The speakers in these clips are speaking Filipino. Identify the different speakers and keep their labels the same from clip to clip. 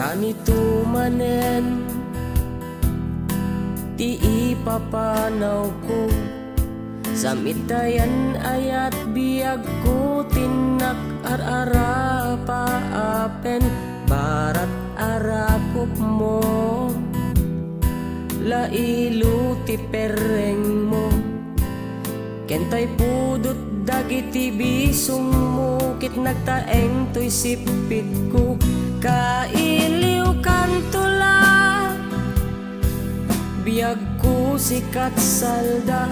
Speaker 1: Kanito manen ti ipapanaw ko sa mitayan ayat biyag ko tinak ar-ara paapen barat arakop mo lailu ti pereng mo kentay pudot dagiti bisong mo kit nagtaeng to'y sipit ko kailiw kantula biyag ko sikat salda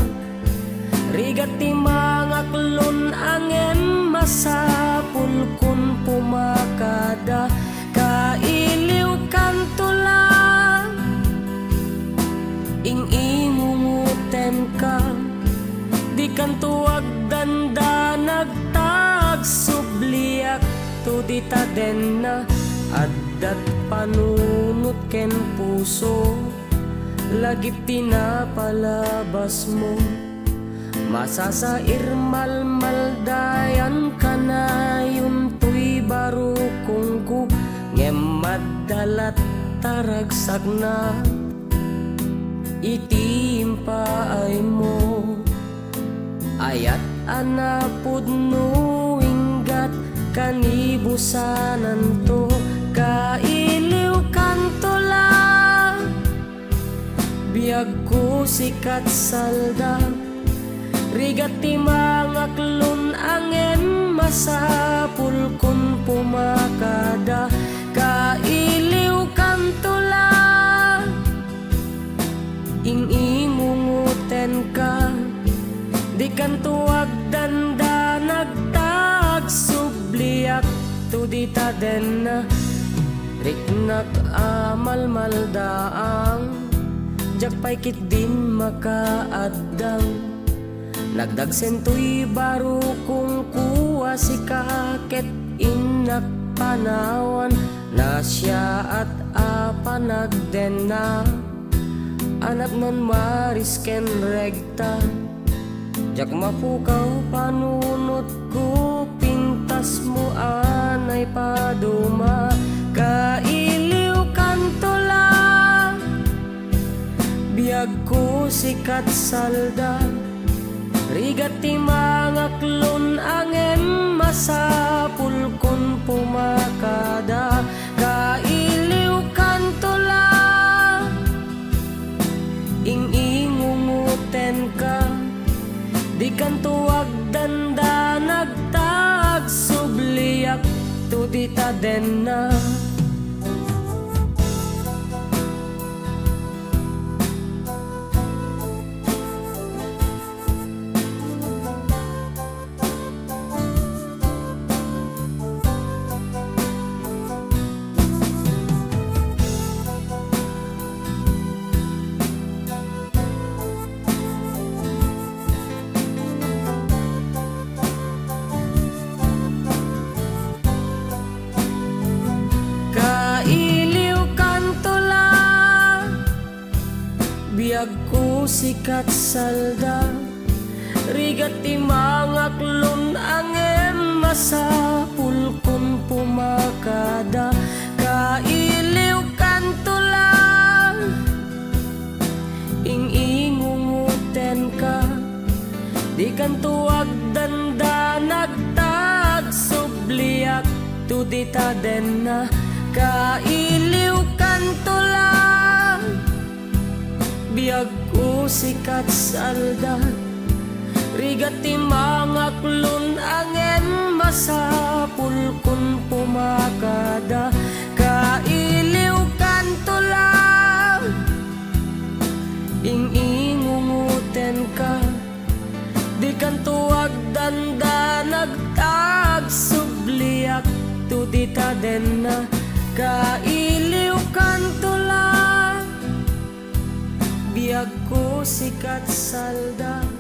Speaker 1: rigat ti mga klon angem masapul kun pumakada kailiw kantula ing imunguten ka di kantuag danda nagtag subliak to di taden na addat panunot ken puso lagip tinapalabas mo masasair malmaldayan ka na yun tuy baro kung ku ngem madalat taragsak na itimpaay mo ayat anapud no inggat kanibusanan to kailiw kantula biyag ko sikat salda rigat ti mga klon angem masapul kun pumakada kailiw kantula ing imunguten ka di kantuag danda nagtag subliak to di taden na riknak amal maldaang jakpay kit din makaaddang nagdagsen to'y baro kung kuwa si kaket inak panawan na siya at apanagden na anak non marisken regta jak mapukaw panunot ko pintas mo anay paduma kailiw kantula biyag ko sikat salda rigat ti mga klon angem masapul kun pumakada kailiw kantula ing ingunguten ka di kantuag danda nagtag subliak to di taden na biyag ko sikat salda rigat ti mga klon angem masapul kun pumakada kailiw kantula ing ingunguten ka di kantuag danda nagtag subliak to di taden na kailiw kantula biyag ko sikat salda rigat ti mga klon angem masapul kun pumakada kailiw kantula ing ingunguten ka di kantuag danda nagtag subliak to di taden na kailiw kantula biyag ko sikat salda